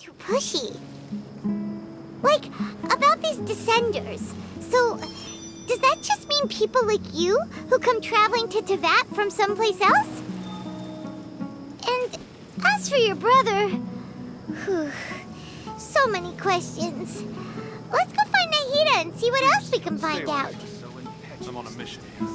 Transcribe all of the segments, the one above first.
too pushy. Like, about these descenders. So, does that just mean people like you who come traveling to Teyvat from someplace else? And as for your brother... Whew, so many questions. Let's go find Nahida and see what else we can find out. I'm on a mission here.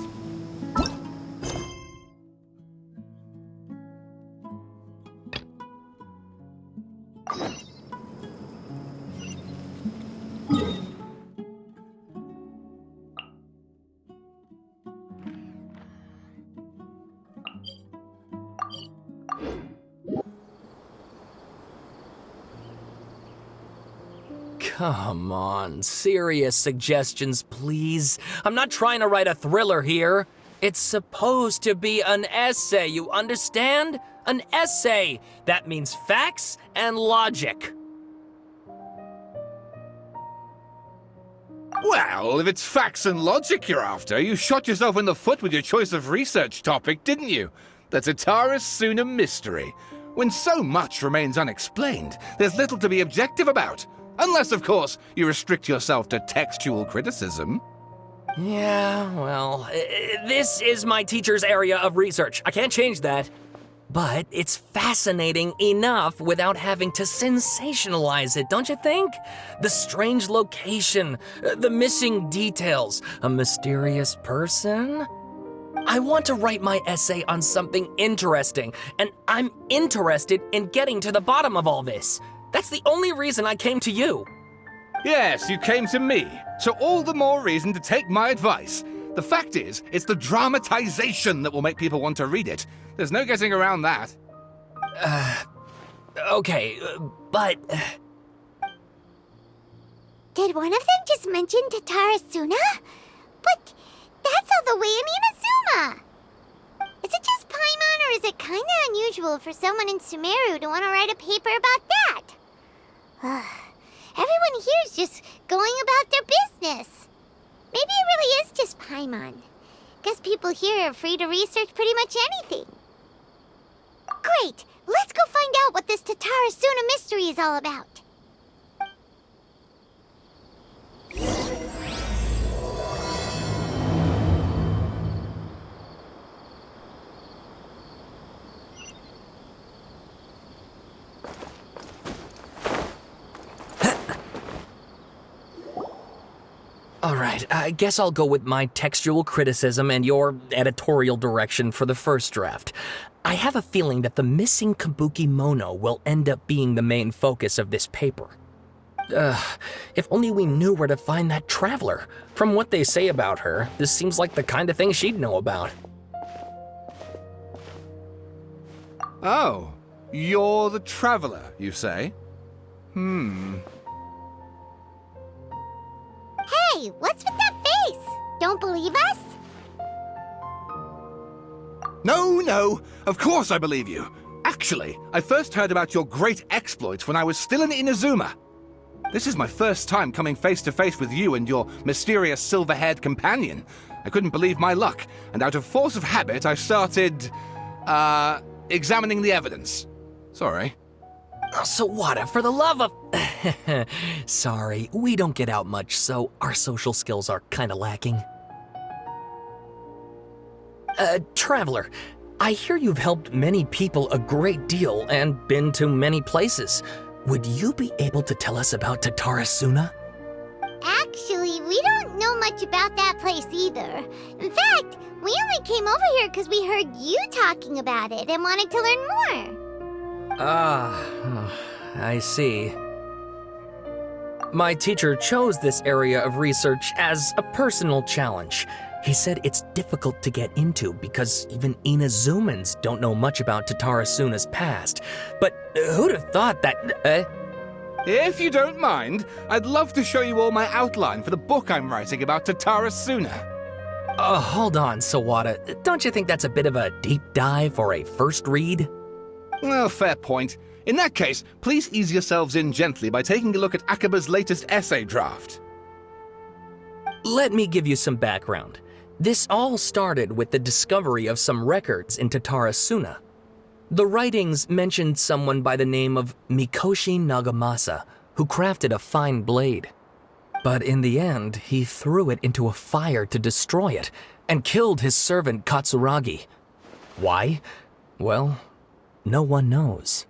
Come on, serious suggestions, please. I'm not trying to write a thriller here. It's supposed to be an essay, you understand? An essay. That means facts and logic. Well, if it's facts and logic you're after, you shot yourself in the foot with your choice of research topic, didn't you? The Tatara Suna mystery. When so much remains unexplained, there's little to be objective about. Unless, of course, you restrict yourself to textual criticism. Yeah, well, this is my teacher's area of research. I can't change that. But it's fascinating enough without having to sensationalize it, don't you think? The strange location, the missing details, a mysterious person. I want to write my essay on something interesting, and I'm interested in getting to the bottom of all this. That's the only reason I came to you. Yes, you came to me, so all the more reason to take my advice. The fact is, it's the dramatization that will make people want to read it. There's no getting around that. Okay, but... Did one of them just mention Tatara Suna? But that's all the way in Inazuma! Is it just Paimon, or is it kinda unusual for someone in Sumeru to want to write a paper about that? Everyone here is just going about their business. Maybe it really is just Paimon. Guess people here are free to research pretty much anything. Great! Let's go find out what this Tatara Suna mystery is all about. Alright, I guess I'll go with my textual criticism and your editorial direction for the first draft. I have a feeling that the missing Kabuki Mono will end up being the main focus of this paper. If only we knew where to find that traveler. From what they say about her, this seems like the kind of thing she'd know about. Oh, you're the traveler, you say? Hey, what's with that face? Don't believe us? No, of course I believe you. Actually, I first heard about your great exploits when I was still in Inazuma. This is my first time coming face to face with you and your mysterious silver-haired companion. I couldn't believe my luck, and out of force of habit, I started, examining the evidence. Sorry. Sawada, for the love of... Sorry, we don't get out much, so our social skills are kinda lacking. Traveler, I hear you've helped many people a great deal and been to many places. Would you be able to tell us about Tatara Suna? Actually, we don't know much about that place either. In fact, we only came over here because we heard you talking about it and wanted to learn more. I see. My teacher chose this area of research as a personal challenge. He said it's difficult to get into because even Inazumans don't know much about Tatara Suna's past. But who'd have thought that... If you don't mind, I'd love to show you all my outline for the book I'm writing about Tatara Suna. Hold on, Sawada. Don't you think that's a bit of a deep dive or a first read? Well, fair point. In that case, please ease yourselves in gently by taking a look at Akaba's latest essay draft. Let me give you some background. This all started with the discovery of some records in Tatara Suna. The writings mentioned someone by the name of Mikoshi Nagamasa, who crafted a fine blade. But in the end, he threw it into a fire to destroy it, and killed his servant Katsuragi. Why? Well, no one knows.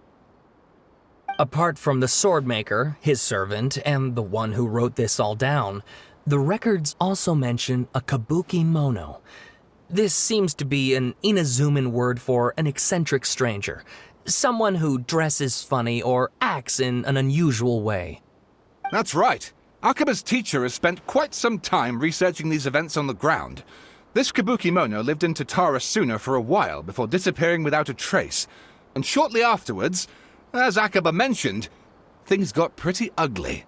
Apart from the swordmaker, his servant, and the one who wrote this all down, the records also mention a kabuki mono. This seems to be an Inazuman word for an eccentric stranger, someone who dresses funny or acts in an unusual way. That's right. Akaba's teacher has spent quite some time researching these events on the ground. This Kabukimono lived in Tatarasuna for a while before disappearing without a trace. And shortly afterwards, as Akaba mentioned, things got pretty ugly.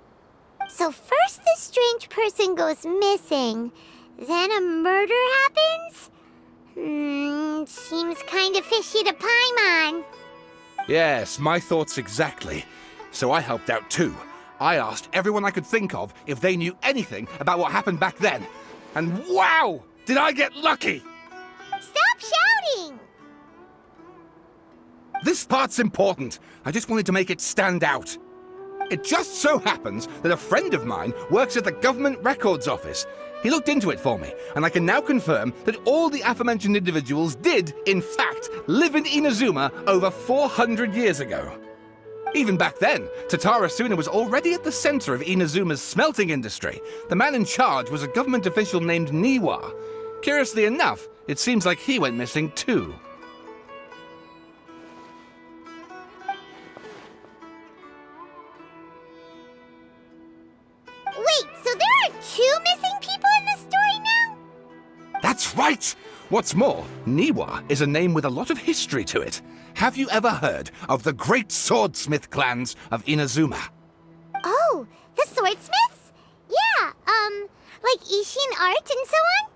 So first this strange person goes missing, then a murder happens? Seems kind of fishy to Paimon. Yes, my thoughts exactly. So I helped out too. I asked everyone I could think of if they knew anything about what happened back then. And wow! Did I get lucky! Stop shouting! This part's important. I just wanted to make it stand out. It just so happens that a friend of mine works at the government records office. He looked into it for me, and I can now confirm that all the aforementioned individuals did, in fact, live in Inazuma over 400 years ago. Even back then, Tatarasuna was already at the center of Inazuma's smelting industry. The man in charge was a government official named Niwa. Curiously enough, it seems like he went missing too. Wait, so there are 2 missing people in this story now? That's right! What's more, Niwa is a name with a lot of history to it. Have you ever heard of the great swordsmith clans of Inazuma? Oh, the swordsmiths? Yeah, like Ishin art and so on?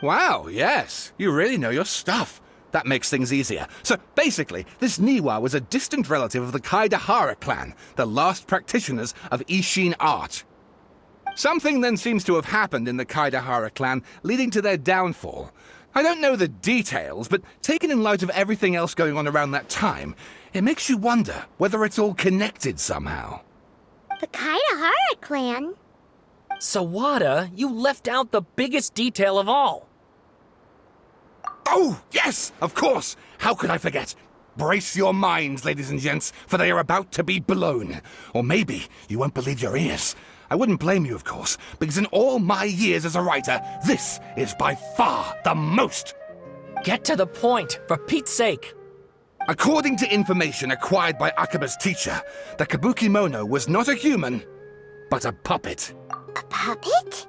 Wow, yes. You really know your stuff. That makes things easier. So basically, this Niwa was a distant relative of the Kaidahara clan, the last practitioners of Ishin art. Something then seems to have happened in the Kaidahara clan, leading to their downfall. I don't know the details, but taken in light of everything else going on around that time, it makes you wonder whether it's all connected somehow. The Kaidahara clan? Sawada, you left out the biggest detail of all. Oh, yes, of course. How could I forget? Brace your minds, ladies and gents, for they are about to be blown. Or maybe you won't believe your ears. I wouldn't blame you, of course, because in all my years as a writer, this is by far the most. Get to the point, for Pete's sake. According to information acquired by Akaba's teacher, the Kabukimono was not a human, but a puppet. A puppet?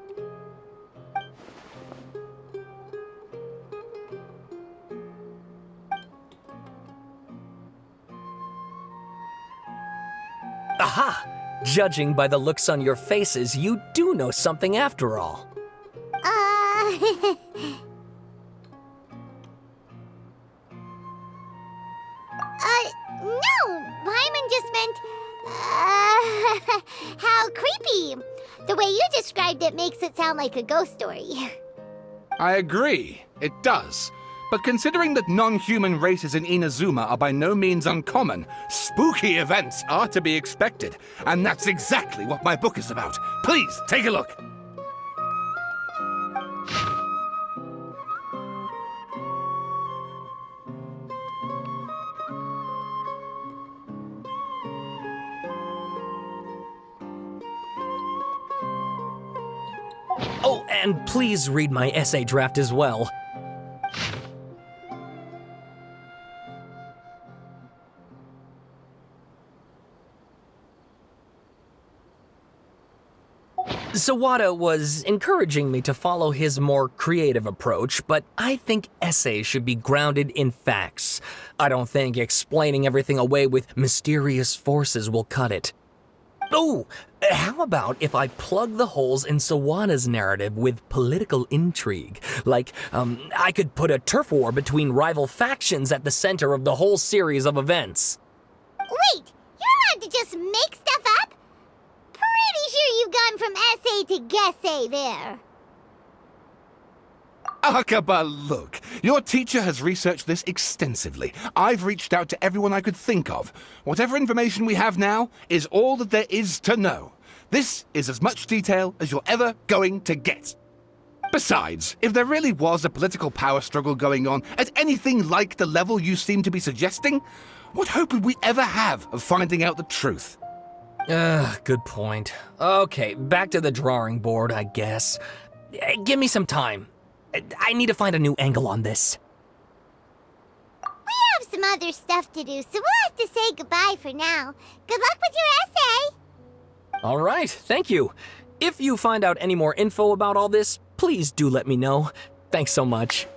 Aha! Judging by the looks on your faces, you do know something after all. No! Paimon just meant, how creepy. The way you described it makes it sound like a ghost story. I agree, it does. But considering that non-human races in Inazuma are by no means uncommon, spooky events are to be expected. And that's exactly what my book is about. Please, take a look. Oh, and please read my essay draft as well. Sawada was encouraging me to follow his more creative approach, but I think essays should be grounded in facts. I don't think explaining everything away with mysterious forces will cut it. Oh, how about if I plug the holes in Sawada's narrative with political intrigue? Like, I could put a turf war between rival factions at the center of the whole series of events. Wait, you're allowed to just make stuff up? Pretty sure you've gone from essay to guessay there. Akaba, look. Your teacher has researched this extensively. I've reached out to everyone I could think of. Whatever information we have now is all that there is to know. This is as much detail as you're ever going to get. Besides, if there really was a political power struggle going on at anything like the level you seem to be suggesting, what hope would we ever have of finding out the truth? Good point. Okay, back to the drawing board, I guess. Give me some time. I need to find a new angle on this. We have some other stuff to do, so we'll have to say goodbye for now. Good luck with your essay! All right, thank you. If you find out any more info about all this, please do let me know. Thanks so much.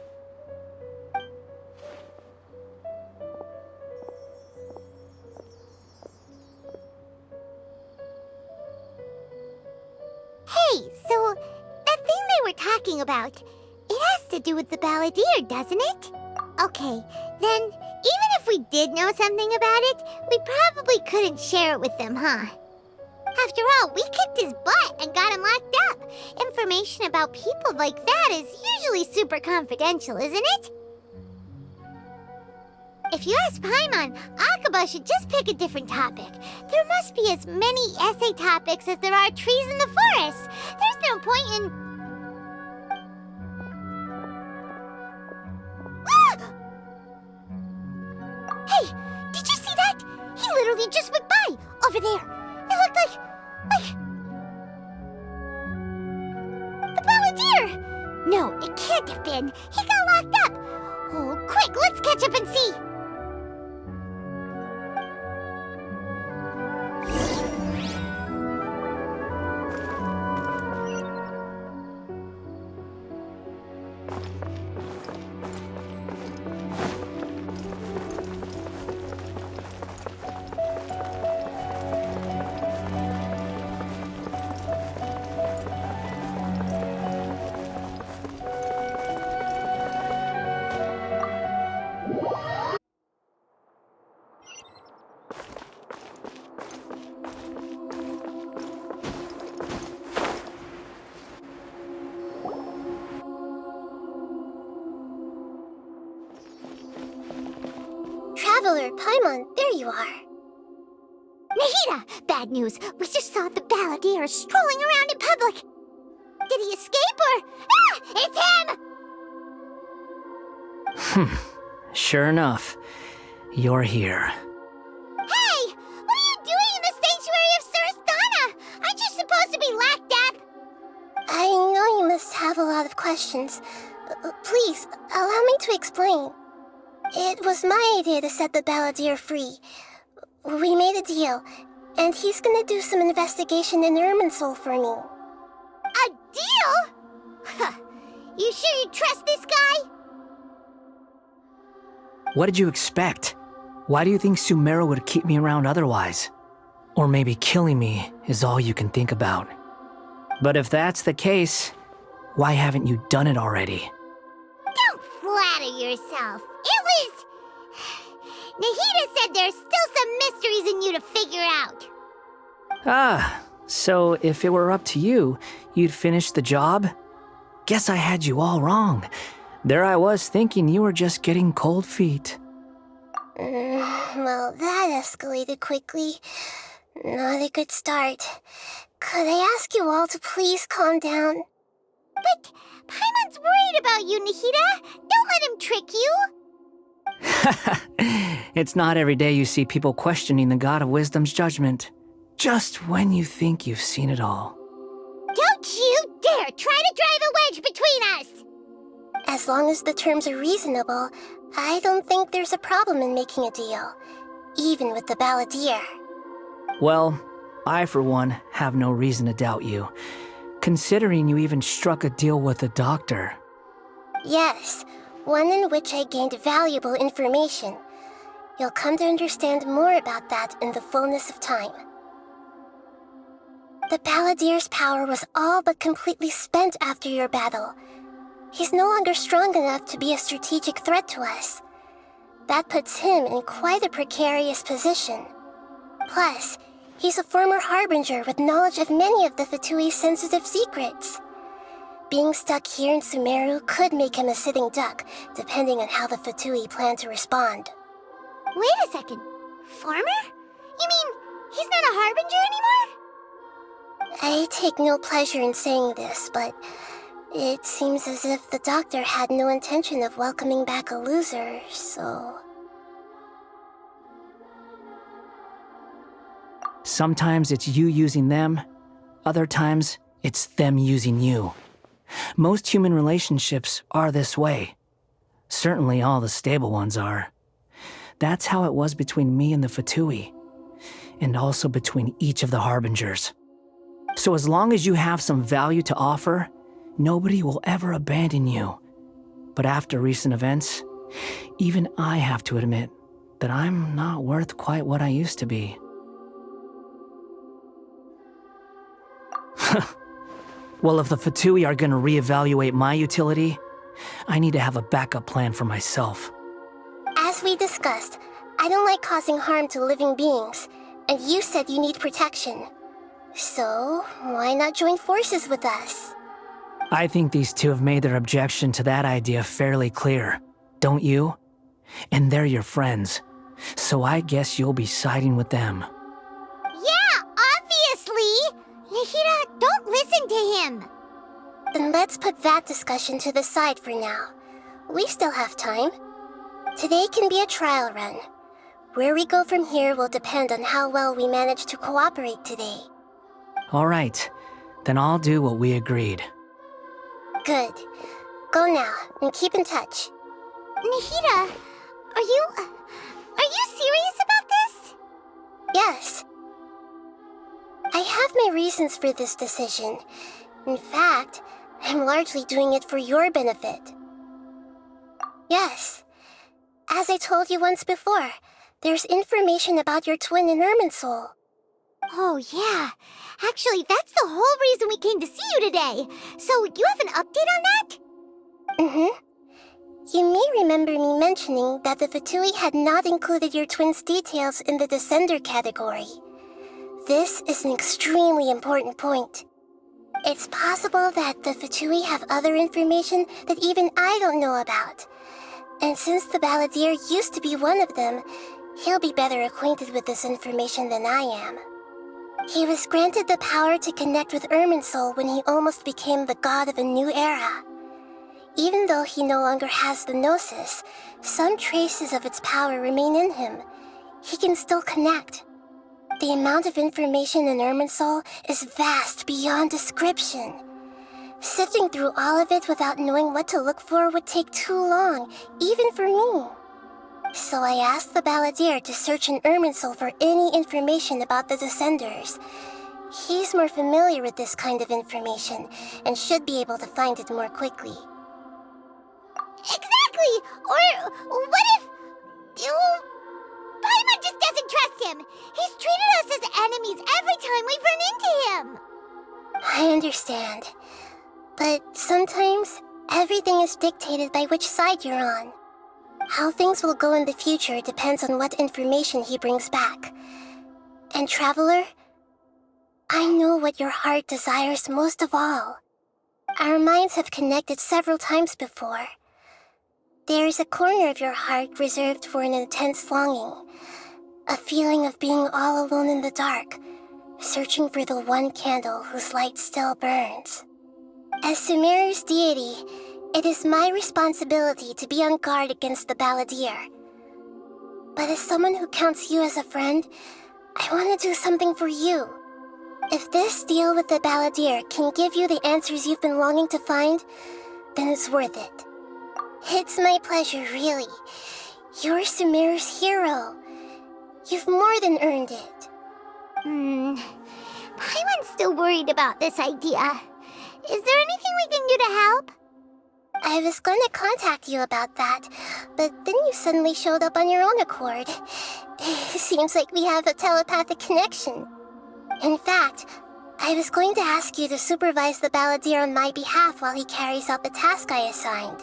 Hey, so that thing they were talking about, it has to do with the balladeer, doesn't it? Okay, then even if we did know something about it, we probably couldn't share it with them, huh? After all, we kicked his butt and got him locked up. Information about people like that is usually super confidential, isn't it? If you ask Paimon, Akaba should just pick a different topic. There must be as many essay topics as there are trees in the forest. There's no point in... Hey, did you see that? He literally just went by, over there. It looked like... the balladeer! No, it can't have been. He got locked up. Oh, quick, let's catch up and see. Traveler, Paimon, there you are. Nahida! Bad news. We just saw the balladeer strolling around in public. Did he escape or... Ah! It's him! Sure enough, you're here. Hey! What are you doing in the sanctuary of Surasthana? Aren't you supposed to be locked up? I know you must have a lot of questions. Please, allow me to explain. It was my idea to set the balladeer free. We made a deal, and he's gonna do some investigation in Irminsul for me. A deal? Huh. You sure you trust this guy? What did you expect? Why do you think Sumeru would keep me around otherwise? Or maybe killing me is all you can think about. But if that's the case, why haven't you done it already? Don't flatter yourself. It was... Nahida said there's still some mysteries in you to figure out. Ah, so if it were up to you, you'd finish the job? Guess I had you all wrong. There I was thinking you were just getting cold feet. Well, that escalated quickly. Not a good start. Could I ask you all to please calm down? But Paimon's worried about you, Nahida. Don't let him trick you. It's not every day you see people questioning the God of Wisdom's judgment. Just when you think you've seen it all. Don't you dare try to drive a wedge between us! As long as the terms are reasonable, I don't think there's a problem in making a deal. Even with the balladeer. Well, I for one have no reason to doubt you, considering you even struck a deal with the doctor. Yes, one in which I gained valuable information. You'll come to understand more about that in the fullness of time. The balladeer's power was all but completely spent after your battle. He's no longer strong enough to be a strategic threat to us. That puts him in quite a precarious position. Plus, he's a former harbinger with knowledge of many of the Fatui's sensitive secrets. being stuck here in Sumeru could make him a sitting duck, depending on how the Fatui plan to respond. Wait a second. Farmer? You mean he's not a harbinger anymore? I take no pleasure in saying this, but it seems as if the doctor had no intention of welcoming back a loser, so... Sometimes it's you using them, other times it's them using you. Most human relationships are this way. Certainly all the stable ones are. That's how it was between me and the Fatui, and also between each of the Harbingers. So as long as you have some value to offer, nobody will ever abandon you. But after recent events, even I have to admit that I'm not worth quite what I used to be. Well, if the Fatui are gonna reevaluate my utility, I need to have a backup plan for myself. As we discussed, I don't like causing harm to living beings, and you said you need protection. So, why not join forces with us? I think these two have made their objection to that idea fairly clear, don't you? And they're your friends, so I guess you'll be siding with them. Yeah, obviously! Nihira, don't listen to him! Then let's put that discussion to the side for now. We still have time. Today can be a trial run. Where we go from here will depend on how well we manage to cooperate today. All right, then I'll do what we agreed. Good. Go now, and keep in touch. Nihira, are you serious about this? Yes. I have my reasons for this decision. In fact, I'm largely doing it for your benefit. Yes. As I told you once before, there's information about your twin in Irminsul. Oh, yeah. Actually, that's the whole reason we came to see you today. So, you have an update on that? Mm-hmm. You may remember me mentioning that the Fatui had not included your twin's details in the Descender category. This is an extremely important point. It's possible that the Fatui have other information that even I don't know about. And since the Balladeer used to be one of them, he'll be better acquainted with this information than I am. He was granted the power to connect with Irminsul when he almost became the god of a new era. Even though he no longer has the Gnosis, some traces of its power remain in him. He can still connect. The amount of information in Irminsul is vast beyond description. Sifting through all of it without knowing what to look for would take too long, even for me. So I asked the Balladeer to search in Irminsul for any information about the Descenders. He's more familiar with this kind of information, and should be able to find it more quickly. Exactly! Or what if... Paimon just doesn't trust him! He's treated us as enemies every time we've run into him! I understand. But sometimes, everything is dictated by which side you're on. How things will go in the future depends on what information he brings back. And Traveler, I know what your heart desires most of all. Our minds have connected several times before. There is a corner of your heart reserved for an intense longing. A feeling of being all alone in the dark, searching for the one candle whose light still burns. As Sumeru's deity, it is my responsibility to be on guard against the Balladeer. But as someone who counts you as a friend, I want to do something for you. If this deal with the Balladeer can give you the answers you've been longing to find, then it's worth it. It's my pleasure, really. You're Sumeru's hero. You've more than earned it. Paimon's still worried about this idea. Is there anything we can do to help? I was going to contact you about that, but then you suddenly showed up on your own accord. It seems like we have a telepathic connection. In fact, I was going to ask you to supervise the Balladeer on my behalf while he carries out the task I assigned.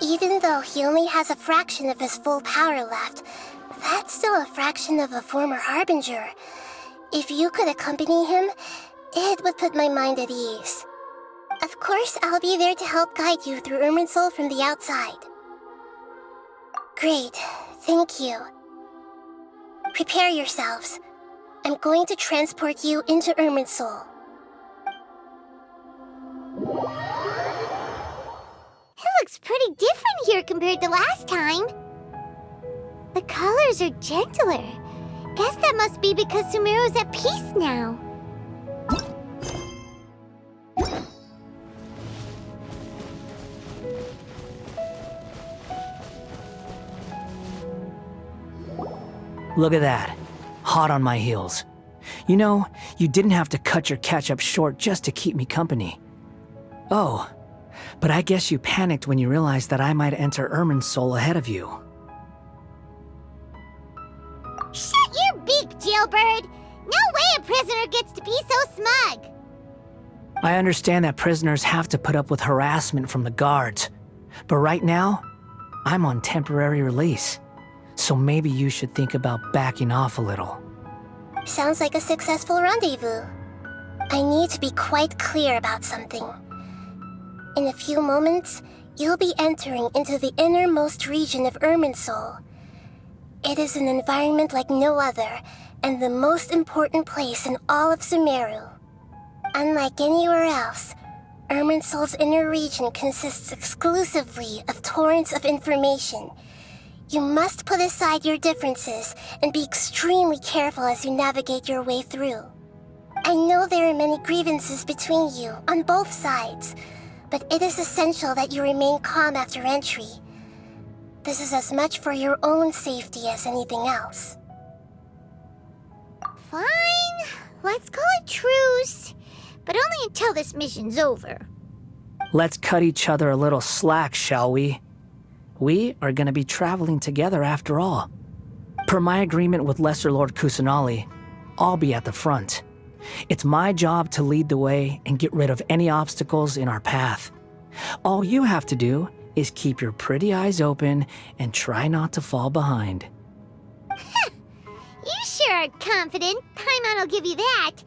Even though he only has a fraction of his full power left, that's still a fraction of a former Harbinger. If you could accompany him, it would put my mind at ease. Of Of course, I'll be there to help guide you through Irminsul from the outside. Great, thank you. Prepare yourselves. I'm going to transport you into Irminsul. It looks pretty different here compared to last time. The colors are gentler. Guess that must be because Sumeru's at peace now. Look at that. Hot on my heels. You know, you didn't have to cut your catch-up short just to keep me company. Oh, but I guess you panicked when you realized that I might enter Irminsul ahead of you. Shut your beak, jailbird! No way a prisoner gets to be so smug! I understand that prisoners have to put up with harassment from the guards, but right now, I'm on temporary release. So maybe you should think about backing off a little. Sounds like a successful rendezvous. I need to be quite clear about something. In a few moments, you'll be entering into the innermost region of Irminsul. It is an environment like no other, and the most important place in all of Sumeru. Unlike anywhere else, Irminsul's inner region consists exclusively of torrents of information. You must put aside your differences and be extremely careful as you navigate your way through. I know there are many grievances between you on both sides, but it is essential that you remain calm after entry. This is as much for your own safety as anything else. Fine, let's call it truce. But only until this mission's over. Let's cut each other a little slack, shall we? We are going to be traveling together after all. Per my agreement with Lesser Lord Kusanali, I'll be at the front. It's my job to lead the way and get rid of any obstacles in our path. All you have to do is keep your pretty eyes open and try not to fall behind. You sure are confident. Paimon will give you that.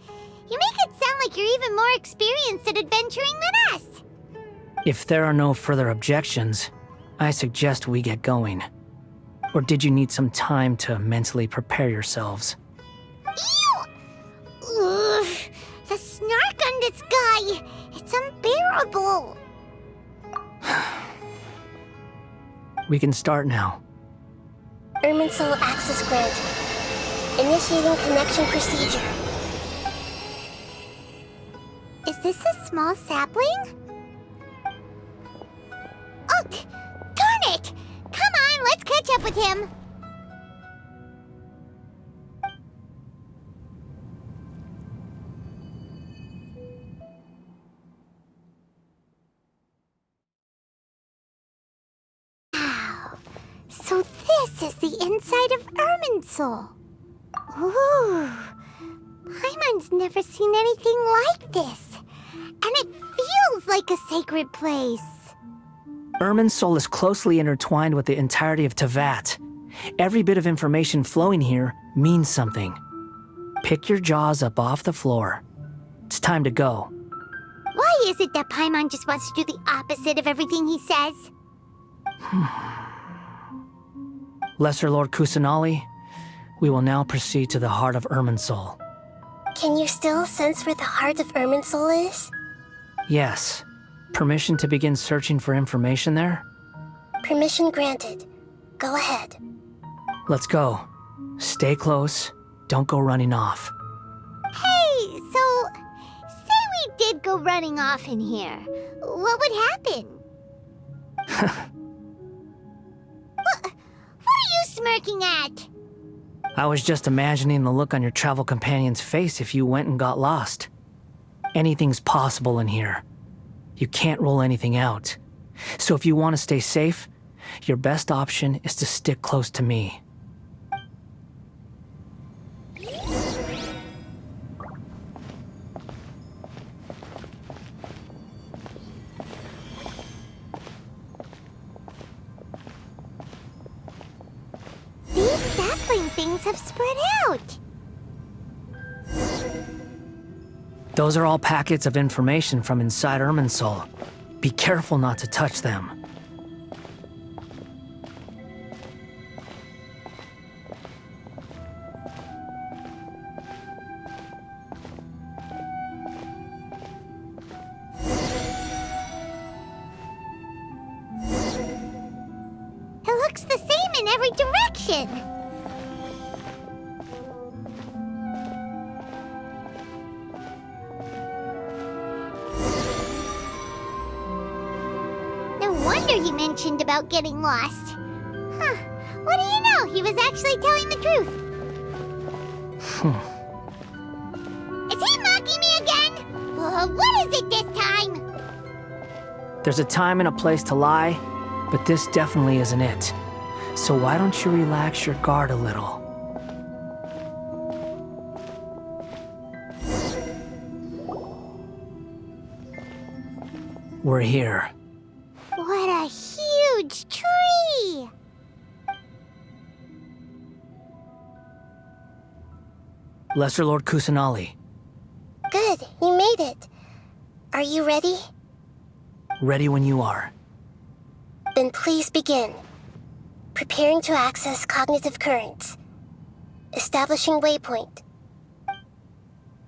You make it sound like you're even more experienced at adventuring than us. If there are no further objections, I suggest we get going. Or did you need some time to mentally prepare yourselves? Ew! Ugh, the snark on this guy! It's unbearable! We can start now. Irminsul access granted. Initiating connection procedure. Is this a small sapling? Oh, darn it! Come on, let's catch up with him! Wow, so this is the inside of Irminsul. Ooh, Paimon's never seen anything like this. And it feels like a sacred place. Irminsul is closely intertwined with the entirety of Teyvat. Every bit of information flowing here means something. Pick your jaws up off the floor. It's time to go. Why is it that Paimon just wants to do the opposite of everything he says? Lesser Lord Kusanali, we will now proceed to the heart of Irminsul. Can you still sense where the heart of Irminsul is? Yes. Permission to begin searching for information there? Permission granted. Go ahead. Let's go. Stay close. Don't go running off. Hey, so, say we did go running off in here. What would happen? What are you smirking at? I was just imagining the look on your travel companion's face if you went and got lost. Anything's possible in here. You can't rule anything out. So if you want to stay safe, your best option is to stick close to me. These sapling things have spread out. Those are all packets of information from inside Irminsul. Be careful not to touch them. It looks the same in every direction. No wonder he mentioned about getting lost. Huh. What do you know? He was actually telling the truth. Is he mocking me again? What is it this time? There's a time and a place to lie, but this definitely isn't it. So why don't you relax your guard a little? We're here. What a huge tree! Lesser Lord Kusanali, Good, you made it. Are you ready? ready when you are. Then please begin. Preparing to access cognitive currents. Establishing waypoint.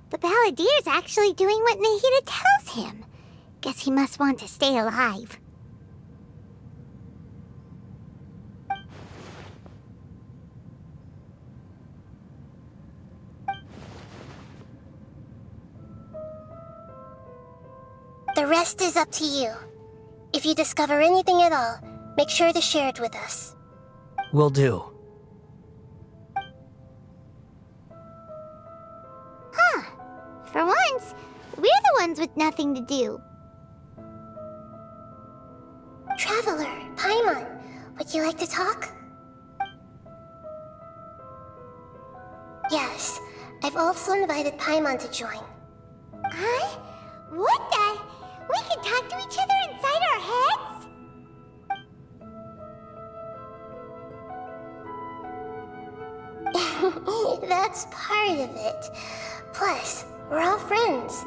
The Balladier's actually doing what Nahida tells him. Guess he must want to stay alive. The rest is up to you. If you discover anything at all, make sure to share it with us. Will do. Huh. For once, we're the ones with nothing to do. Traveler, Paimon, would you like to talk? Yes, I've also invited Paimon to join. Huh? What the? We can talk to each other inside our heads? That's part of it. Plus, we're all friends.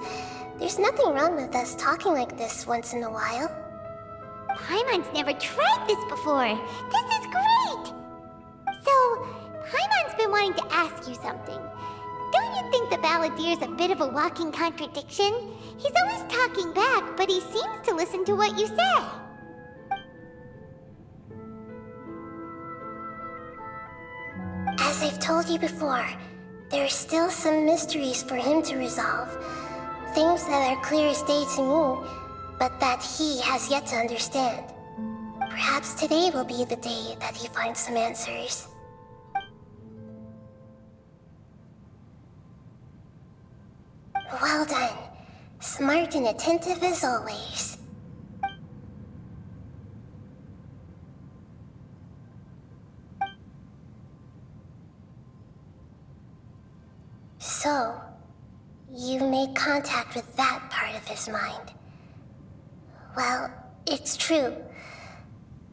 There's nothing wrong with us talking like this once in a while. Paimon's never tried this before. This is great! So, Paimon's been wanting to ask you something. Don't you think the Balladier's a bit of a walking contradiction? He's always talking back, but he seems to listen to what you say. As I've told you before, there are still some mysteries for him to resolve. Things that are clear as day to me, but that he has yet to understand. Perhaps today will be the day that he finds some answers. Well done. Smart and attentive as always. So, you made contact with that part of his mind. Well, it's true.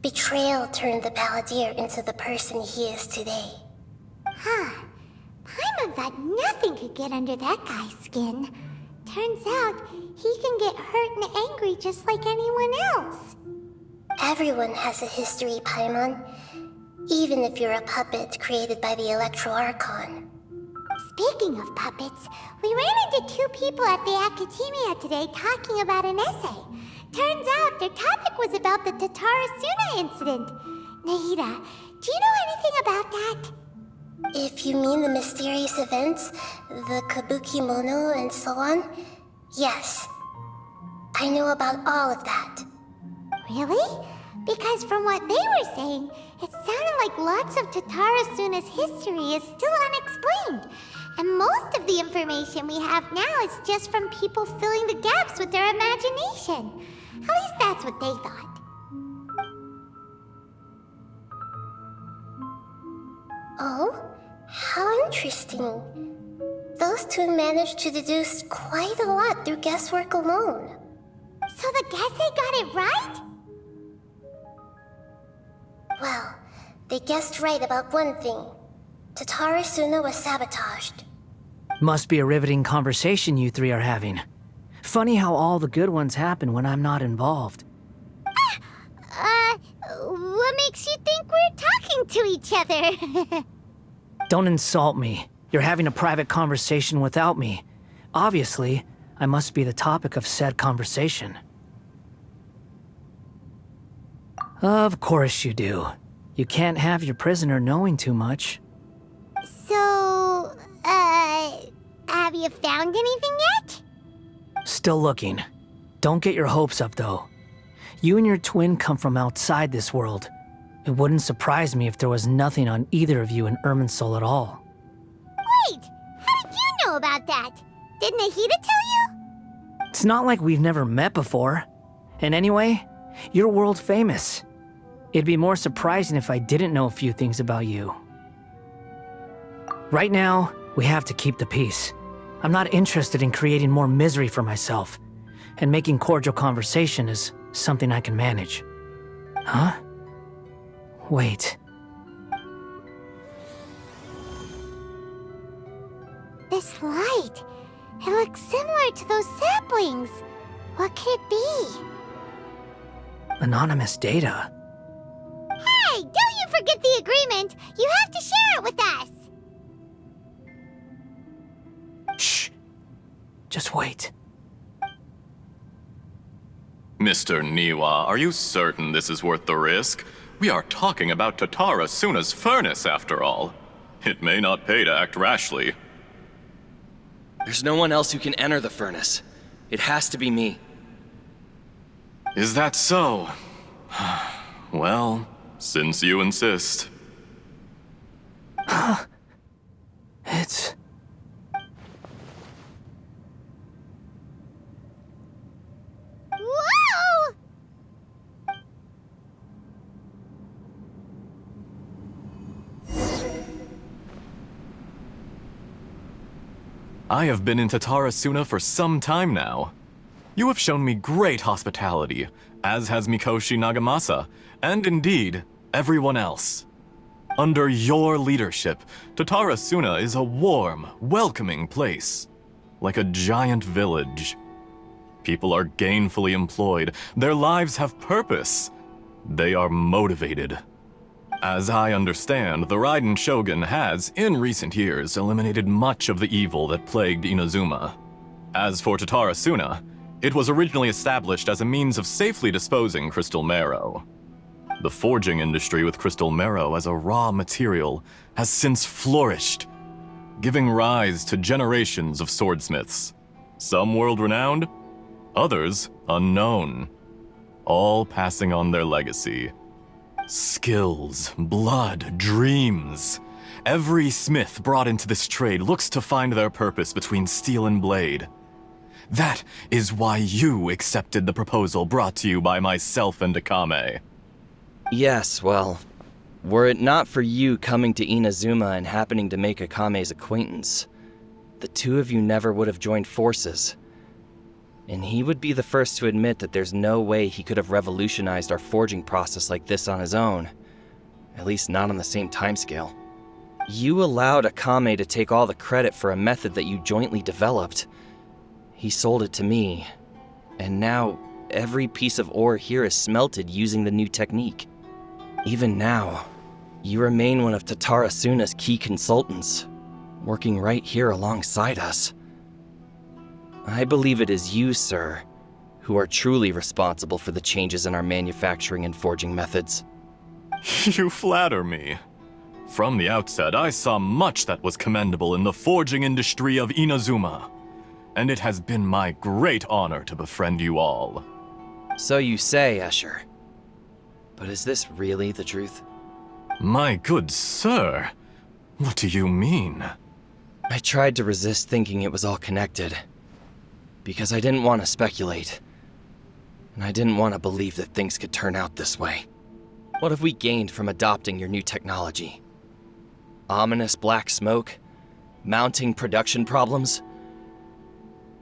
Betrayal turned the Balladier into the person he is today. Huh. Paimon thought nothing could get under that guy's skin. Turns out, he can get hurt and angry just like anyone else. Everyone has a history, Paimon. Even if you're a puppet created by the Archon. Speaking of puppets, we ran into two people at the Academia today talking about an essay. Turns out their topic was about the Tatarasuna incident. Nahida, do you know anything about that? If you mean the mysterious events, the Kabuki Mono and so on, yes. I know about all of that. Really? Because from what they were saying, it sounded like lots of Tatarasuna's history is still unexplained. And most of the information we have now is just from people filling the gaps with their imagination. At least that's what they thought. Oh? How interesting. Those two managed to deduce quite a lot through guesswork alone. So the Gesse got it right? Well, they guessed right about one thing. Tatarasuna was sabotaged. Must be a riveting conversation you three are having. Funny how all the good ones happen when I'm not involved. What makes you think we're talking to each other? Don't insult me. You're having a private conversation without me. Obviously, I must be the topic of said conversation. Of course you do. You can't have your prisoner knowing too much. So, have you found anything yet? Still looking. Don't get your hopes up, though. You and your twin come from outside this world. It wouldn't surprise me if there was nothing on either of you in Irminsul at all. Wait, how did you know about that? Did Nahida tell you? It's not like we've never met before. And anyway, you're world famous. It'd be more surprising if I didn't know a few things about you. Right now, we have to keep the peace. I'm not interested in creating more misery for myself, and making cordial conversation is something I can manage. Huh? Wait. This light, it looks similar to those saplings. What could it be? Anonymous data. Hey, don't you forget the agreement! You have to share it with us! Shh. Just wait. Mr. Niwa, are you certain this is worth the risk? We are talking about Tatara Suna's furnace, after all. It may not pay to act rashly. There's no one else who can enter the furnace. It has to be me. Is that so? Well, since you insist. It's... Whoa! I have been in Tatara Suna for some time now. You have shown me great hospitality, as has Mikoshi Nagamasa, and indeed, everyone else. Under your leadership, Tatara Suna is a warm, welcoming place, like a giant village. People are gainfully employed, their lives have purpose. They are motivated. As I understand, the Raiden Shogun has, in recent years, eliminated much of the evil that plagued Inazuma. As for Tatara Suna, it was originally established as a means of safely disposing crystal marrow. The forging industry with crystal marrow as a raw material has since flourished, giving rise to generations of swordsmiths. Some world-renowned, others unknown, all passing on their legacy. Skills, blood, dreams. Every smith brought into this trade looks to find their purpose between steel and blade. That is why you accepted the proposal brought to you by myself and Akame. Yes, well, were it not for you coming to Inazuma and happening to make Akame's acquaintance, the two of you never would have joined forces. And he would be the first to admit that there's no way he could have revolutionized our forging process like this on his own. At least not on the same timescale. You allowed Akame to take all the credit for a method that you jointly developed. He sold it to me, and now every piece of ore here is smelted using the new technique. Even now, you remain one of Tatara Suna's key consultants, working right here alongside us. I believe it is you, sir, who are truly responsible for the changes in our manufacturing and forging methods. You flatter me. From the outset, I saw much that was commendable in the forging industry of Inazuma, and it has been my great honor to befriend you all. So you say, Escher. But is this really the truth? My good sir, what do you mean? I tried to resist thinking it was all connected, because I didn't want to speculate, and I didn't want to believe that things could turn out this way. What have we gained from adopting your new technology? Ominous black smoke? Mounting production problems?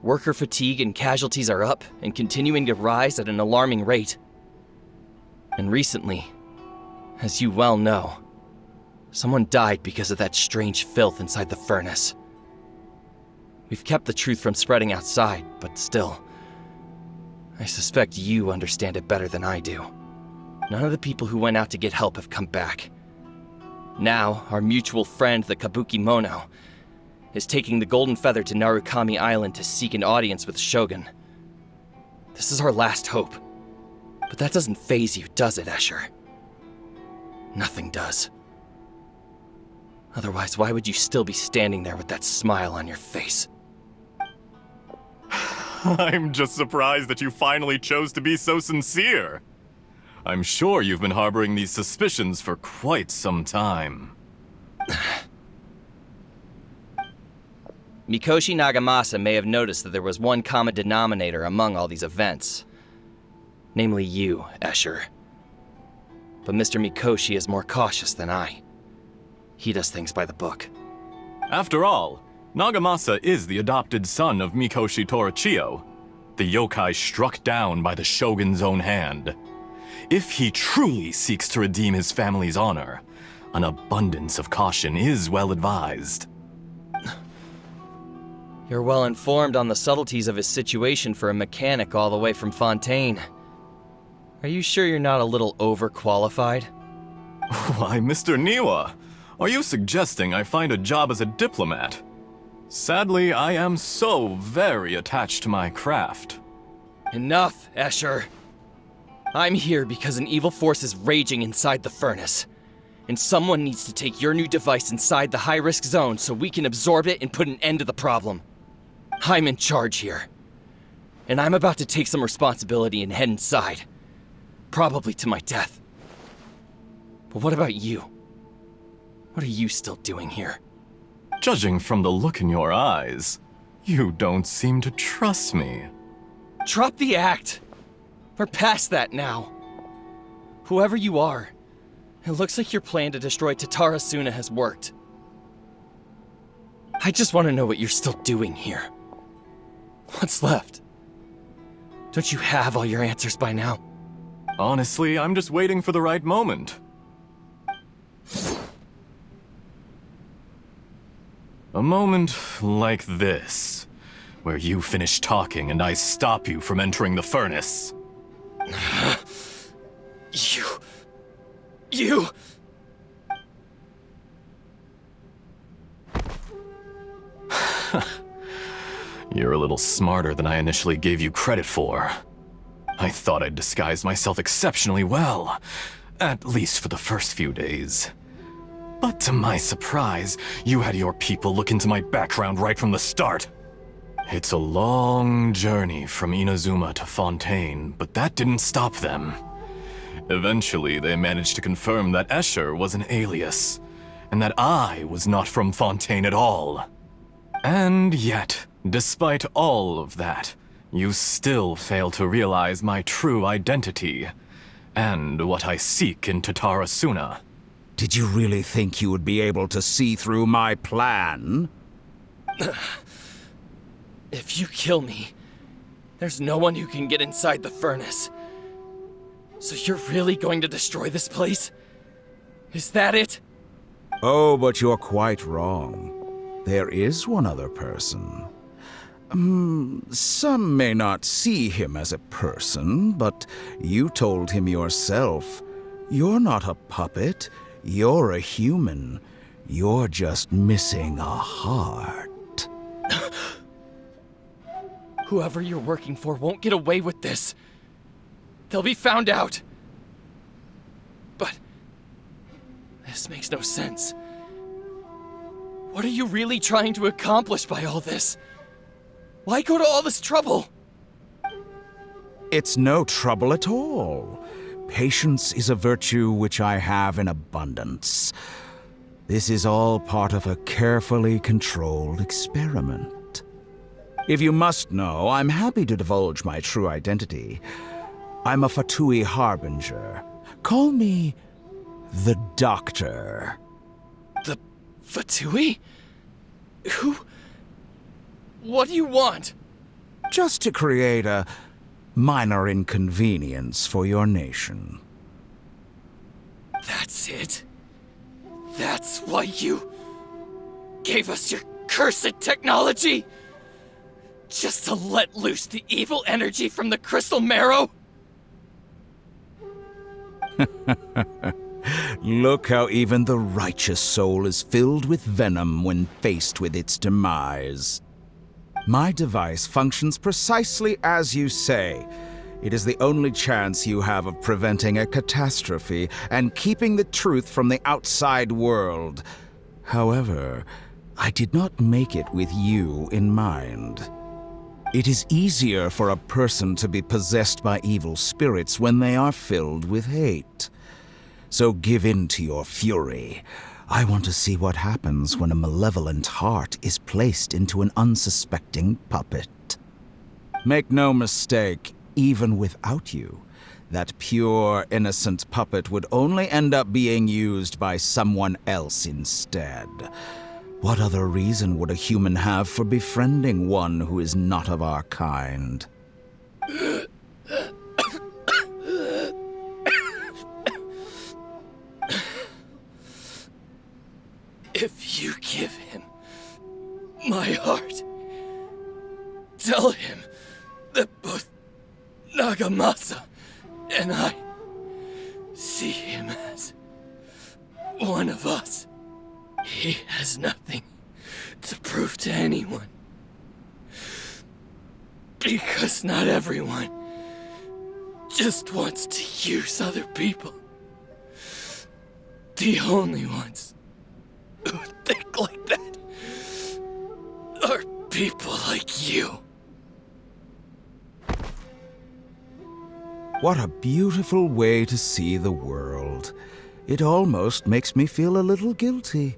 Worker fatigue and casualties are up and continuing to rise at an alarming rate. And recently, as you well know, someone died because of that strange filth inside the furnace. We've kept the truth from spreading outside, but still, I suspect you understand it better than I do. None of the people who went out to get help have come back. Now, our mutual friend, the Kabuki Mono, is taking the Golden Feather to Narukami Island to seek an audience with the Shogun. This is our last hope. But that doesn't faze you, does it, Escher? Nothing does. Otherwise, why would you still be standing there with that smile on your face? I'm just surprised that you finally chose to be so sincere. I'm sure you've been harboring these suspicions for quite some time. Mikoshi Nagamasa may have noticed that there was one common denominator among all these events. Namely you, Escher. But Mr. Mikoshi is more cautious than I. He does things by the book. After all, Nagamasa is the adopted son of Mikoshi Torachiyo, the yokai struck down by the Shogun's own hand. If he truly seeks to redeem his family's honor, an abundance of caution is well advised. You're well informed on the subtleties of his situation for a mechanic all the way from Fontaine. Are you sure you're not a little overqualified? Why, Mr. Niwa, are you suggesting I find a job as a diplomat? Sadly, I am so very attached to my craft. Enough, Escher. I'm here because an evil force is raging inside the furnace. And someone needs to take your new device inside the high-risk zone so we can absorb it and put an end to the problem. I'm in charge here. And I'm about to take some responsibility and head inside. Probably to my death. But what about you? What are you still doing here? Judging from the look in your eyes, you don't seem to trust me. Drop the act! We're past that now. Whoever you are, it looks like your plan to destroy Tatara Suna has worked. I just want to know what you're still doing here. What's left? Don't you have all your answers by now? Honestly, I'm just waiting for the right moment. A moment like this, where you finish talking and I stop you from entering the furnace. You... You're a little smarter than I initially gave you credit for. I thought I'd disguised myself exceptionally well, at least for the first few days. But to my surprise, you had your people look into my background right from the start. It's a long journey from Inazuma to Fontaine, but that didn't stop them. Eventually, they managed to confirm that Escher was an alias, and that I was not from Fontaine at all. And yet, despite all of that, you still fail to realize my true identity, and what I seek in Tatara Suna. Did you really think you would be able to see through my plan? If you kill me, there's no one who can get inside the furnace. So you're really going to destroy this place? Is that it? Oh, but you're quite wrong. There is one other person. Some may not see him as a person, but you told him yourself. You're not a puppet. You're a human. You're just missing a heart. Whoever you're working for won't get away with this. They'll be found out. But this makes no sense. What are you really trying to accomplish by all this? Why go to all this trouble? It's no trouble at all. Patience is a virtue which I have in abundance. This is all part of a carefully controlled experiment. If you must know, I'm happy to divulge my true identity. I'm a Fatui Harbinger. Call me the Doctor. The Fatui? Who? What do you want? Just to create a minor inconvenience for your nation. That's it? That's why you gave us your cursed technology? Just to let loose the evil energy from the crystal marrow? Look how even the righteous soul is filled with venom when faced with its demise. My device functions precisely as you say. It is the only chance you have of preventing a catastrophe and keeping the truth from the outside world. However, I did not make it with you in mind. It is easier for a person to be possessed by evil spirits when they are filled with hate. So give in to your fury. I want to see what happens when a malevolent heart is placed into an unsuspecting puppet. Make no mistake, even without you, that pure, innocent puppet would only end up being used by someone else instead. What other reason would a human have for befriending one who is not of our kind? If you give him my heart, tell him that both Nagamasa and I see him as one of us. He has nothing to prove to anyone. Because not everyone just wants to use other people. The only ones who think like that are people like you. What a beautiful way to see the world. It almost makes me feel a little guilty.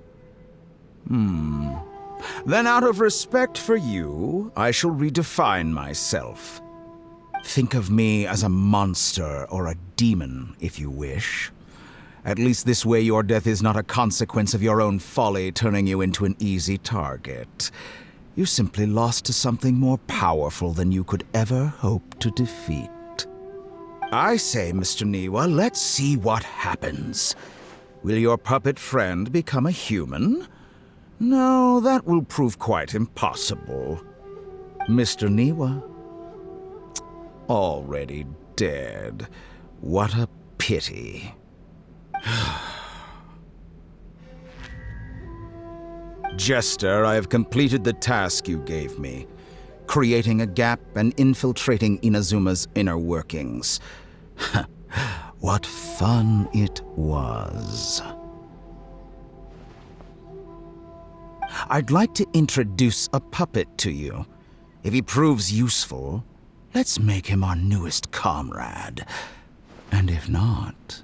Then out of respect for you, I shall redefine myself. Think of me as a monster or a demon, if you wish. At least this way your death is not a consequence of your own folly turning you into an easy target. You simply lost to something more powerful than you could ever hope to defeat. I say, Mr. Niwa, let's see what happens. Will your puppet friend become a human? No, that will prove quite impossible. Mr. Niwa? Already dead. What a pity. Jester, I have completed the task you gave me, creating a gap and infiltrating Inazuma's inner workings. What fun it was. I'd like to introduce a puppet to you. If he proves useful, let's make him our newest comrade. And if not,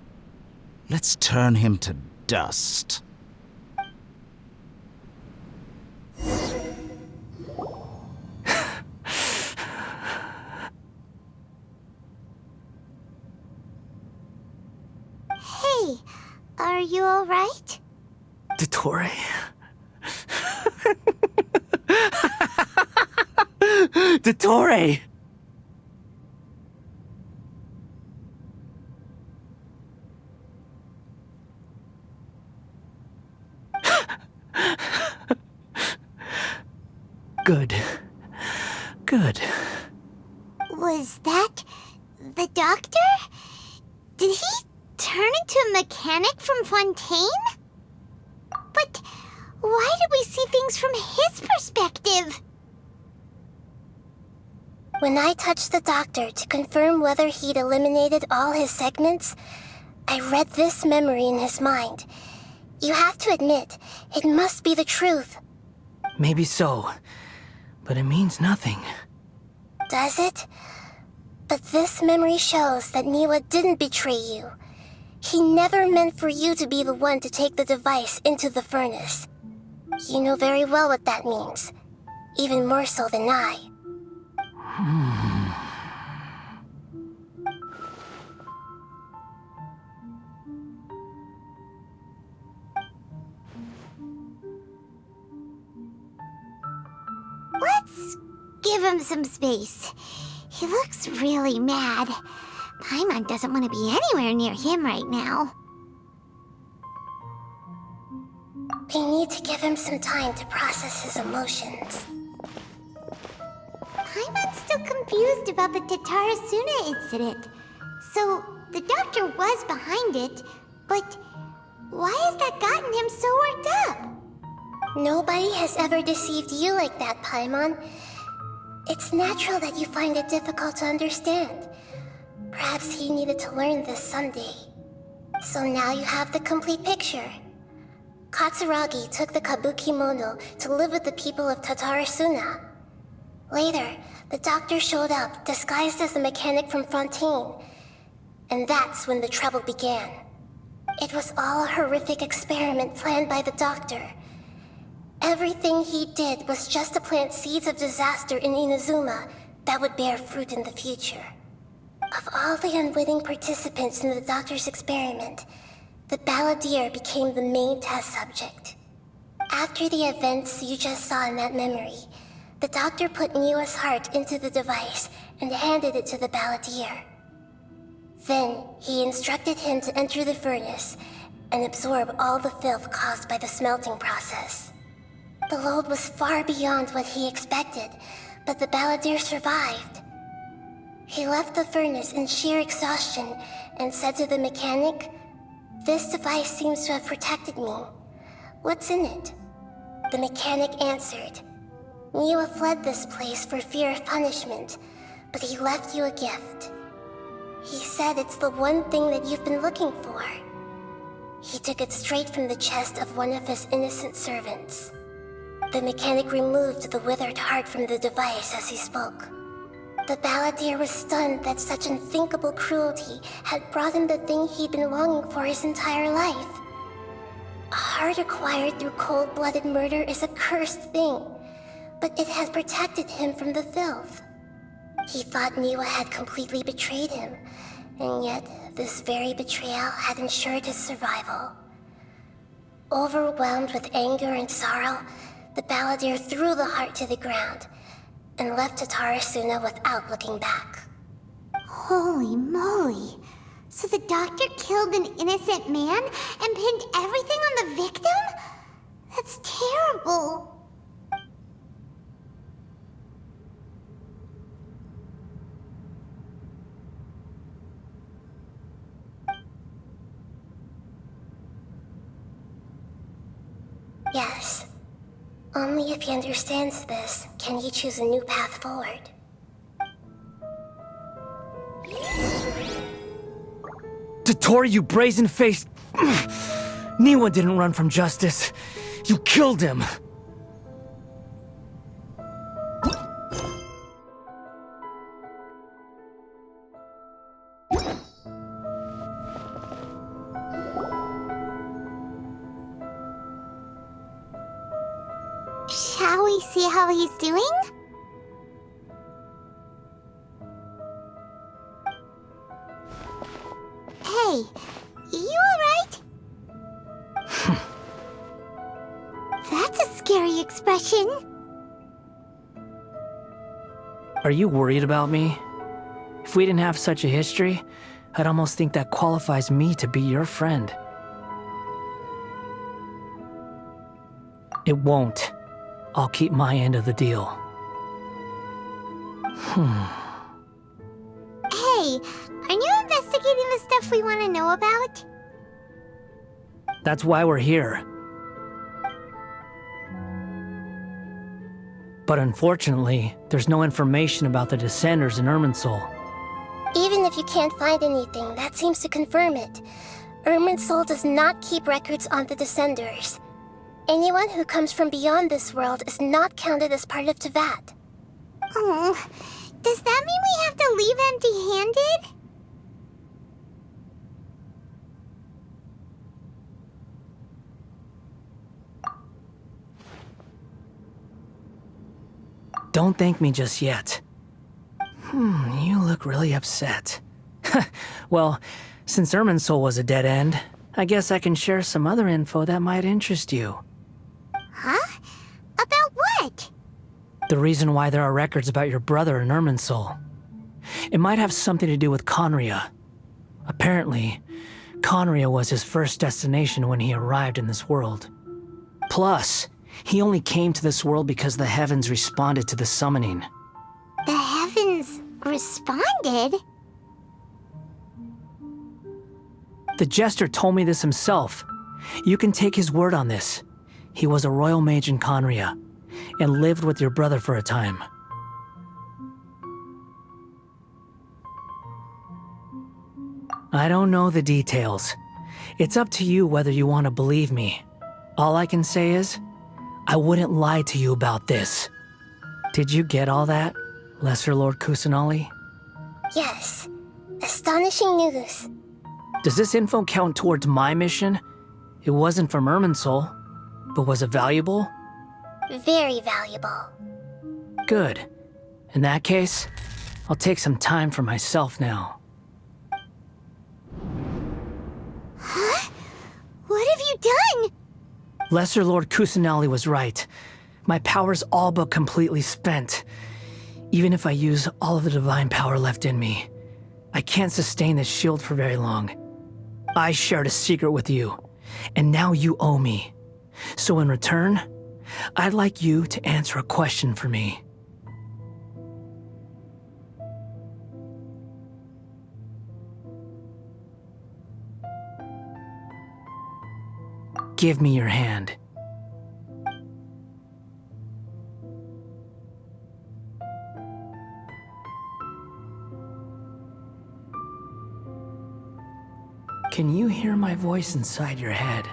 let's turn him to dust. Hey, are you all right? Dottore? Dottore! Good. Good. Was that the doctor? Did he turn into a mechanic from Fontaine? But why did we see things from his perspective? When I touched the doctor to confirm whether he'd eliminated all his segments, I read this memory in his mind. You have to admit, it must be the truth. Maybe so, but it means nothing. Does it? But this memory shows that Niwa didn't betray you. He never meant for you to be the one to take the device into the furnace. You know very well what that means. Even more so than I. Let's give him some space. He looks really mad. Paimon doesn't want to be anywhere near him right now. We need to give him some time to process his emotions. confused about the Tatarasuna incident. So, the doctor was behind it, but why has that gotten him so worked up? Nobody has ever deceived you like that, Paimon. It's natural that you find it difficult to understand. Perhaps he needed to learn this someday. So now you have the complete picture. Katsuragi took the kabuki mono to live with the people of Tatarasuna. Later, the doctor showed up, disguised as the mechanic from Fontaine. And that's when the trouble began. It was all a horrific experiment planned by the doctor. Everything he did was just to plant seeds of disaster in Inazuma that would bear fruit in the future. Of all the unwitting participants in the doctor's experiment, the balladeer became the main test subject. After the events you just saw in that memory, the doctor put Niwa's heart into the device and handed it to the balladeer. Then, he instructed him to enter the furnace and absorb all the filth caused by the smelting process. The load was far beyond what he expected, but the balladeer survived. He left the furnace in sheer exhaustion and said to the mechanic, "This device seems to have protected me. What's in it?" The mechanic answered, "Niwa fled this place for fear of punishment, but he left you a gift. He said it's the one thing that you've been looking for." He took it straight from the chest of one of his innocent servants. The mechanic removed the withered heart from the device as he spoke. The balladeer was stunned that such unthinkable cruelty had brought him the thing he'd been longing for his entire life. A heart acquired through cold-blooded murder is a cursed thing, but it had protected him from the filth. He thought Niwa had completely betrayed him, and yet this very betrayal had ensured his survival. Overwhelmed with anger and sorrow, the balladeer threw the heart to the ground and left Tatarasuna without looking back. Holy moly. So the doctor killed an innocent man and pinned everything on the victim? That's terrible. Yes. Only if he understands this can he choose a new path forward. Tottori, you brazen-faced... Niwa didn't run from justice. You killed him. Shall we see how he's doing? Hey, you alright? That's a scary expression. Are you worried about me? If we didn't have such a history, I'd almost think that qualifies me to be your friend. It won't. I'll keep my end of the deal. Hey, aren't you investigating the stuff we want to know about? That's why we're here. But unfortunately, there's no information about the Descenders in Irminsul. Even if you can't find anything, that seems to confirm it. Irminsul does not keep records on the Descenders. Anyone who comes from beyond this world is not counted as part of Teyvat. Oh, does that mean we have to leave empty-handed? Don't thank me just yet. You look really upset. Well, since Irminsul was a dead end, I guess I can share some other info that might interest you. Huh? About what? The reason why there are records about your brother in Irminsul. It might have something to do with Conria. Apparently, Conria was his first destination when he arrived in this world. Plus, he only came to this world because the heavens responded to the summoning. The heavens responded? The Jester told me this himself. You can take his word on this. He was a royal mage in Conria, and lived with your brother for a time. I don't know the details. It's up to you whether you want to believe me. All I can say is, I wouldn't lie to you about this. Did you get all that, Lesser Lord Kusanali? Yes. Astonishing news. Does this info count towards my mission? It wasn't from Irminsul, but was it valuable? Very valuable. Good. In that case, I'll take some time for myself now. Huh? What have you done? Lesser Lord Kusanali was right. My power's all but completely spent. Even if I use all of the divine power left in me, I can't sustain this shield for very long. I shared a secret with you, and now you owe me. So in return, I'd like you to answer a question for me. Give me your hand. Can you hear my voice inside your head?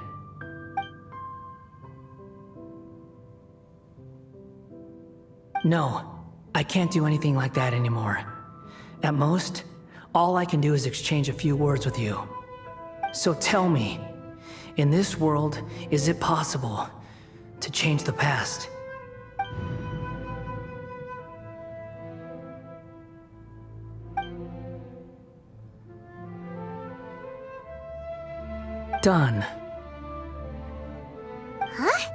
No, I can't do anything like that anymore. At most, all I can do is exchange a few words with you. So tell me, in this world, is it possible to change the past? Done. Huh?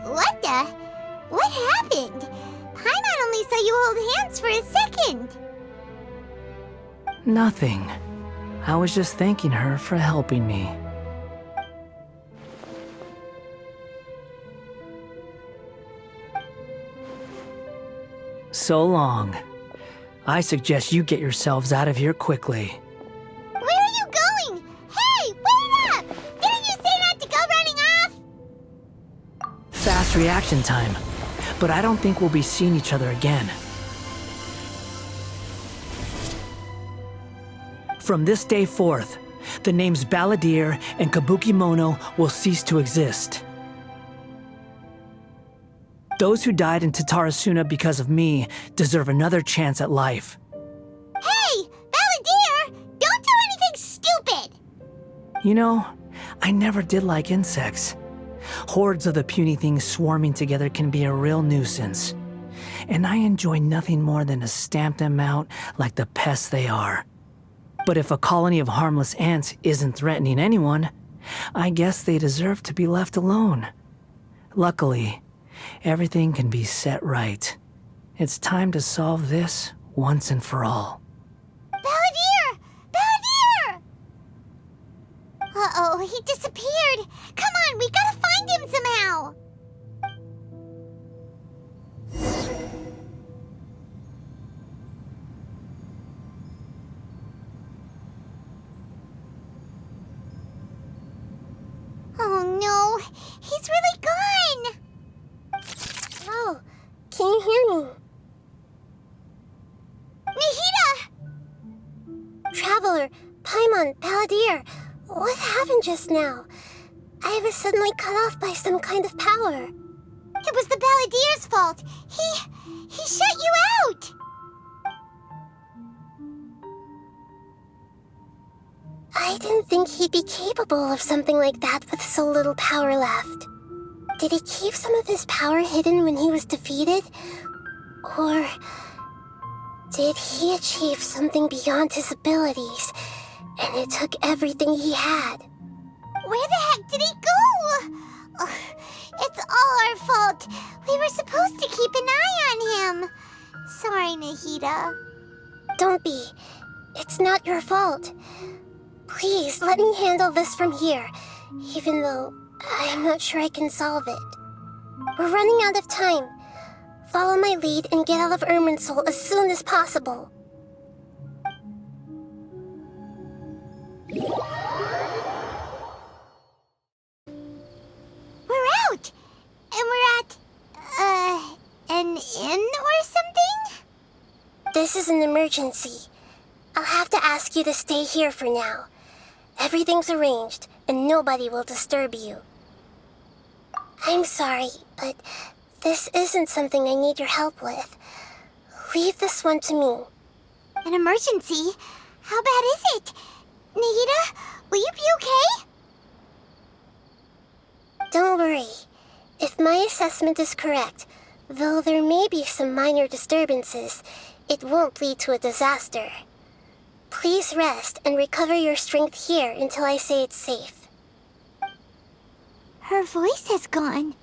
What the? What happened? Paimon only saw you hold hands for a second. Nothing. I was just thanking her for helping me. So long. I suggest you get yourselves out of here quickly. Where are you going? Hey, wait up! Didn't you say not to go running off? Fast reaction time. But I don't think we'll be seeing each other again. From this day forth, the names Balladeer and Kabukimono will cease to exist. Those who died in Tatarasuna because of me deserve another chance at life. Hey, Balladeer! Don't do anything stupid! You know, I never did like insects. Hordes of the puny things swarming together can be a real nuisance. And I enjoy nothing more than to stamp them out like the pests they are. But if a colony of harmless ants isn't threatening anyone, I guess they deserve to be left alone. Luckily, everything can be set right. It's time to solve this once and for all. Balladeer! Balladeer! Uh-oh, he disappeared. Come on, we gotta find him somehow. Oh no, he's really gone. Oh, can you hear me? Nahida! Traveler, Paimon, Balladeer, what happened just now? I was suddenly cut off by some kind of power. It was the Balladeer's fault. He shut you out. I didn't think he'd be capable of something like that with so little power left. Did he keep some of his power hidden when he was defeated? Or did he achieve something beyond his abilities, and it took everything he had? Where the heck did he go? Ugh, it's all our fault. We were supposed to keep an eye on him. Sorry, Nahida. Don't be. It's not your fault. Please, let me handle this from here, even though I'm not sure I can solve it. We're running out of time. Follow my lead and get out of Irminsul as soon as possible. We're out! And we're at, an inn or something? This is an emergency. I'll have to ask you to stay here for now. Everything's arranged, and nobody will disturb you. I'm sorry, but this isn't something I need your help with. Leave this one to me. An emergency? How bad is it? Nahida, will you be okay? Don't worry. If my assessment is correct, though there may be some minor disturbances, it won't lead to a disaster. Please rest and recover your strength here until I say it's safe. Her voice has gone.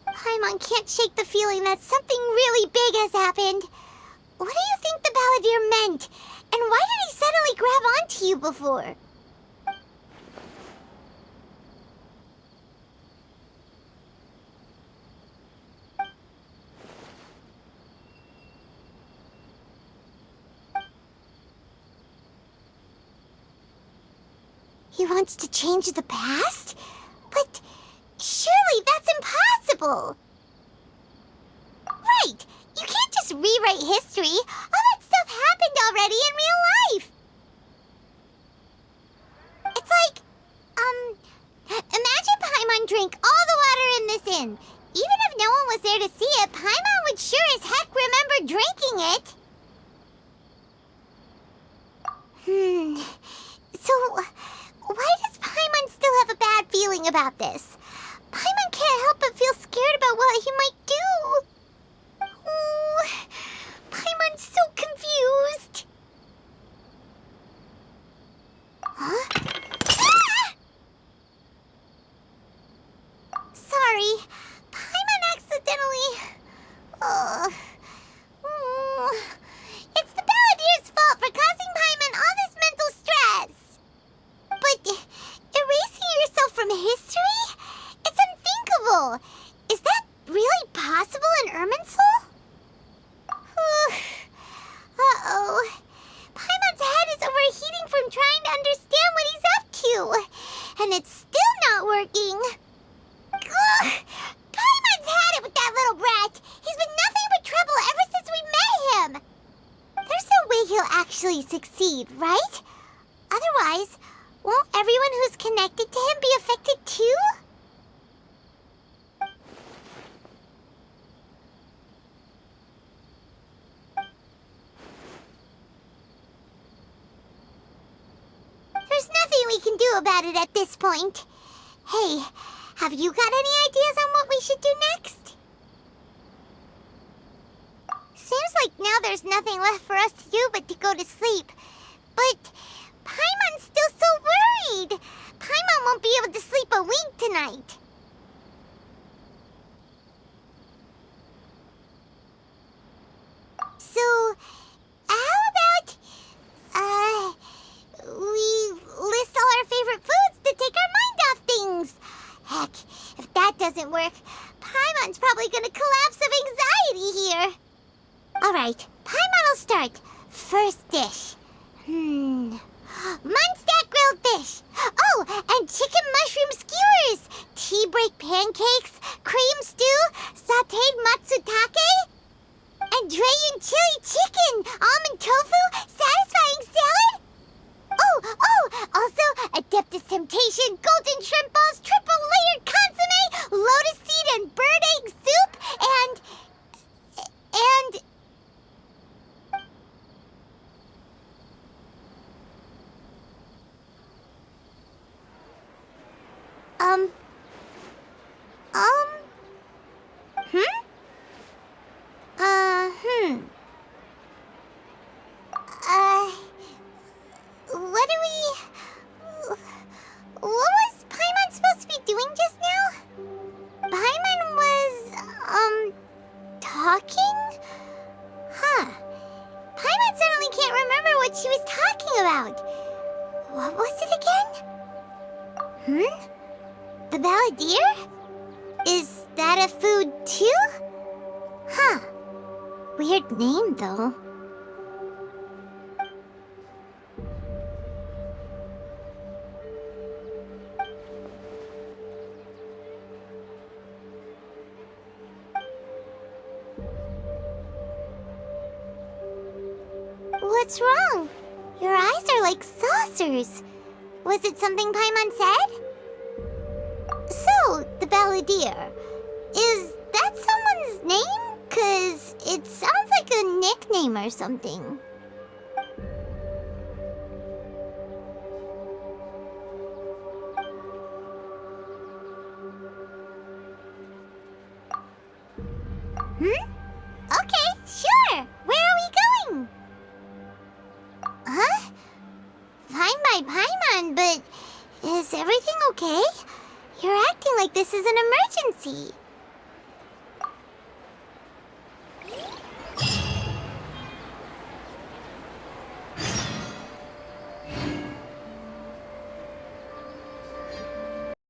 Paimon can't shake the feeling that something really big has happened. What do you think the Balladeer meant? And why did he suddenly grab onto you before? He wants to change the past? But surely that's impossible! Right! You can't just rewrite history! All that stuff happened already in real life! It's like, imagine Paimon drank all the water in this inn. Even if no one was there to see it, Paimon would sure as heck remember drinking it! So, why does Paimon still have a bad feeling about this? Paimon can't help but feel scared about what he might do. Oh, Paimon's so confused. Huh? Ah! Sorry, Paimon accidentally... It's the Balladeer's fault for causing Paimon all this mental stress. But erasing yourself from history? It's unthinkable. Is that really possible in Irminsul? Uh-oh. Paimon's head is overheating from trying to understand what he's up to. And it's still not working. Ugh. Paimon's had it with that little brat. He's been nothing but trouble ever since we met him. There's no way he'll actually succeed, right? Otherwise, won't everyone who's connected to him be affected too? There's nothing we can do about it at this point. Hey, have you got any ideas on what we should do next? Seems like now there's nothing left for us to do but to go to sleep. But Paimon's still so worried. Paimon won't be able to sleep a wink tonight. So, how about, we list all our favorite foods to take our mind off things? Heck, if that doesn't work, Paimon's probably gonna collapse of anxiety here. Alright, Paimon will start. First dish. Munstack grilled fish. Oh, and chicken mushroom skewers. Tea break pancakes. Cream stew. Sauteed matsutake. And Dragon chili chicken. Almond tofu. Satisfying salad. Oh, also Adeptus Temptation. Golden shrimp balls. Triple layered consomme. Lotus seed and bird egg soup. And... What was Paimon supposed to be doing just now? Paimon was, talking? Huh. Paimon suddenly can't remember what she was talking about. What was it again? The Balladeer? Is that a food too? Huh. Weird name, though. What's wrong? Your eyes are like saucers. Was it something Paimon said? So, the Balladeer. Is that someone's name? 'Cause it sounds like a nickname or something. Okay, sure. Where are we going? Huh? Fine by Paimon, but is everything okay? You're acting like this is an emergency.